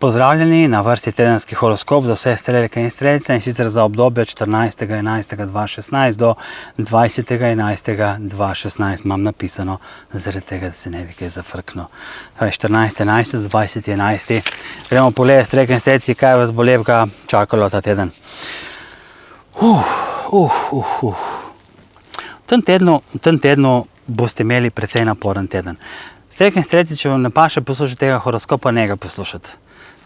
Pozdravljeni na vrsti tedenski horoskop za vse strelke in strelce, in sicer za obdobje 14.11.2016 do 20.11.2016. Imam napisano, zaradi tega, da se ne bi kaj zafrknil. 14.11 do 20.11. Gremo pogledati strelke in strelci, kaj vas bo lepega čakalo ta teden. V tem tednu boste imeli precej naporen teden. Strelke in strelci, če vam ne paše poslušati tega horoskopa, ne ga poslušati.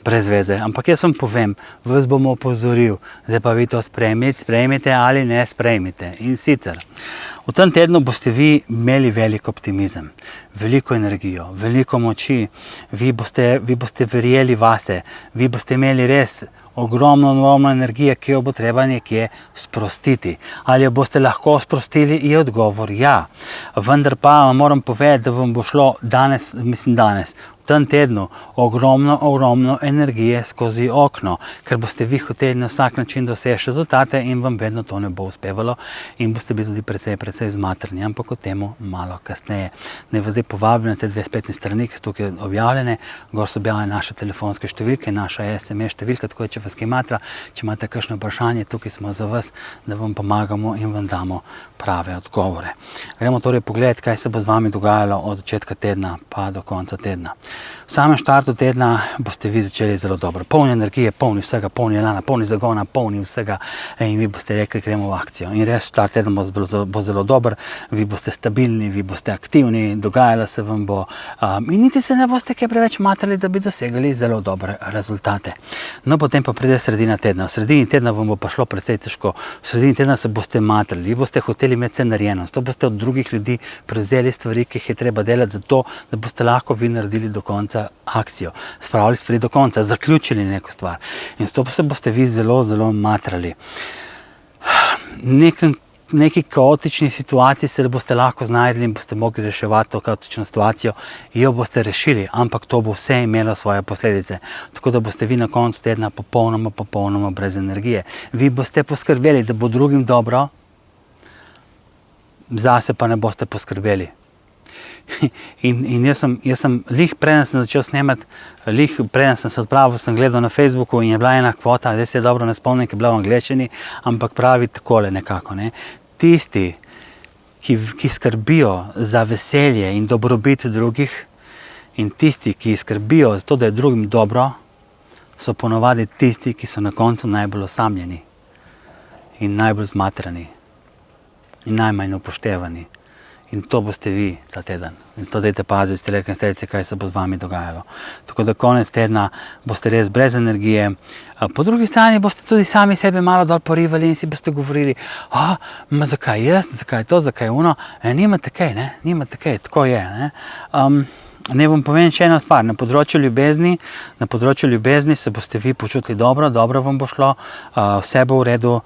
Brez veze, ampak jaz vam povem, vas bom opozoril, zdaj pa vi to sprejmite ali ne sprejmite. In sicer, v tem tednu boste vi imeli velik optimizem, veliko energijo, veliko moči, vi boste verjeli vase, vi boste imeli res ogromno energije, ki jo bo treba nekje sprostiti. Ali jo boste lahko sprostili, je odgovor ja. Vendar pa vam moram povedati, da vam bo šlo danes, v tem tednu ogromno energije skozi okno, ker boste vi hoteli na vsak način doseči rezultate in vam vedno to ne bo uspevalo in boste bili tudi precej zmatrni, ampak o temu malo kasneje. Ne vas zdaj povabim na te dve spletne strani, ki so tukaj objavljene. Gor so objavljene naše telefonske številke, naša SMS številka, tako če vas kaj matra, če imate kakšno vprašanje, tukaj smo za vas, da vam pomagamo in vam damo prave odgovore. Gremo torej pogledati, kaj se bo z vami dogajalo od začetka tedna pa do konca tedna. V samem štartu tedna boste vi začeli zelo dobro. Polni energije, polni vsega, polni elana, polni zagona, polni vsega in vi boste rekli, gremo v akcijo. In res štart tedna bo zelo dober, vi boste stabilni, vi boste aktivni, dogajalo se vam bo in niti se ne boste kaj preveč matrali, da bi dosegali zelo dobre rezultate. No, potem pa pride sredina tedna. V sredini tedna vam bo pa šlo precej težko. V sredini tedna se boste matrali, vi boste hoteli imeti vse narejeno, zato boste od drugih ljudi prevzeli stvari, ki jih je treba delati, zato da boste lahko vi naredili do konca akcijo, spravili stvari do konca, zaključili neko stvar. In zato se boste vi zelo matrali. Neki kaotični situaciji se boste lahko znajdli in boste mogli reševati to kaotično situacijo, jo boste rešili, ampak to bo vse imelo svoje posledice. Tako da boste vi na koncu tedna popolnoma brez energije. Vi boste poskrbeli, da bo drugim dobro, zase pa ne boste poskrbeli. In jaz sem preden sem začel snemati, preden sem se odpravil, sem gledal na Facebooku in je bila ena kvota, zdaj se dobro ne spomnim, ki je bila v angleščini, ampak pravi takole nekako, ne. Tisti, ki skrbijo za veselje in dobrobit drugih, in tisti, ki skrbijo za to, da je drugim dobro, so ponovadi tisti, ki so na koncu najbolj osamljeni in najbolj zmatrani in najmanj upoštevani. In to boste vi ta teden. In zato dajte paziti, strelke in strelci, kaj se bo z vami dogajalo. Tako da konec tedna boste res brez energije. Po drugi strani boste tudi sami sebe malo dol porivali in si boste govorili, zakaj jaz, zakaj to, zakaj ono. Nimate kaj, ne? Nimate kaj, tako je, ne? Ne vam povem še eno stvar, na področju ljubezni se boste vi počutili dobro vam bo šlo, vse bo v redu,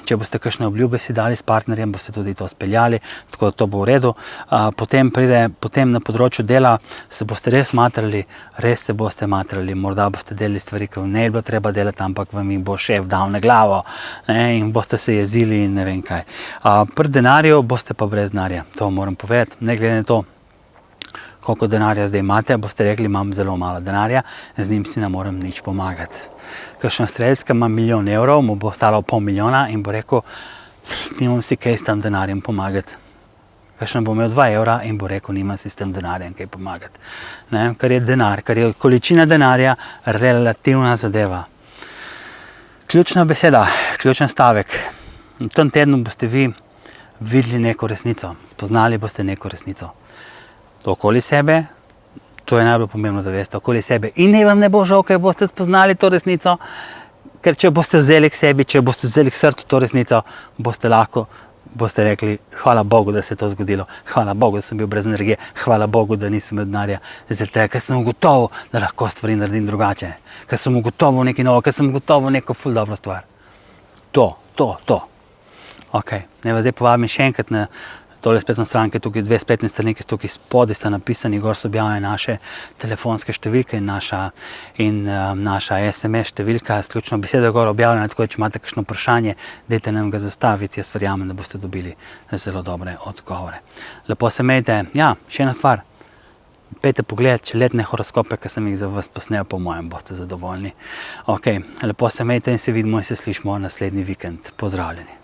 če boste kakšne obljube si dali s partnerjem, boste tudi to speljali, tako da to bo v redu. Potem na področju dela se boste res matrali, morda boste delali stvari, ki vam ne bi bilo treba delati, ampak vam jih bo šef dal na glavo, ne, in boste se jezili in ne vem kaj. Pri denarju boste pa brez denarja, to moram povedati, ne glede na to, koliko denarja zdaj imate, boste rekli, imam zelo malo denarja, z njim si ne morem nič pomagati. Kakšna strelska ima 1 milijon evrov, mu bo stalo 500 000 in bo rekel, nimam si kaj s tem denarjem pomagati. Kakšna bo imel 2 evra in bo rekel, nimam si s tem denarjem kaj pomagati. Ne? Kar je denar, kar je količina denarja, relativna zadeva. Ključna beseda, ključen stavek. V tem tednu boste vi videli neko resnico, spoznali boste neko resnico. Okoli sebe, to je najbolj pomembno, da veste, okoli sebe. In vam ne bo žal, ker boste spoznali to resnico, ker če boste vzeli k sebi, če boste vzeli k srcu to resnico, boste rekli, hvala Bogu, da se je to zgodilo, hvala Bogu, da sem bil brez energije, hvala Bogu, da nisem imel denarja, zaradi tega, ker sem ugotovil, da lahko stvari naredim drugače, ker sem ugotovil nekaj novo, ker sem ugotovil neko ful dobro stvar. To. Ok, ne vas zdaj povabim še enkrat na tole spletno stran, ki je tukaj dve spletne strani, ki so tukaj spodaj sta napisani, gor so objavljene naše telefonske številke in naša SMS številka, sključno besedo je gor objavljena, tako da če imate kakšno vprašanje, dajte nam ga zastaviti, jaz verjamem, da boste dobili zelo dobre odgovore. Lepo se imejte, še ena stvar, pejte pogledati še letne horoskope, ki sem jih za vas posnel, po mojem boste zadovoljni. Ok, lepo se imejte in se vidimo in se slišimo naslednji vikend. Pozdravljeni.